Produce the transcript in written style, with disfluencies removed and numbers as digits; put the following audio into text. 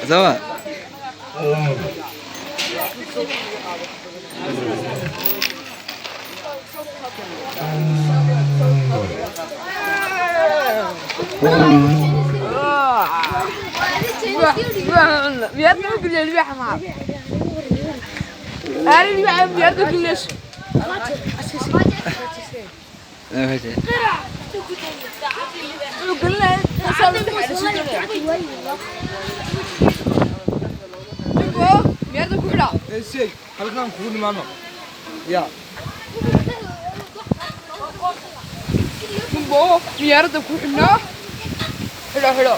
Sama. biar tuh gede lebih hamam. Hari ini biar tuh gede. Lu gede, asal lu ada situ deh. Tunggu, biar tuh gede. Sih, kalau kan kudu mana? Ya. Tunggu, biar tuh gede. Hello, hello.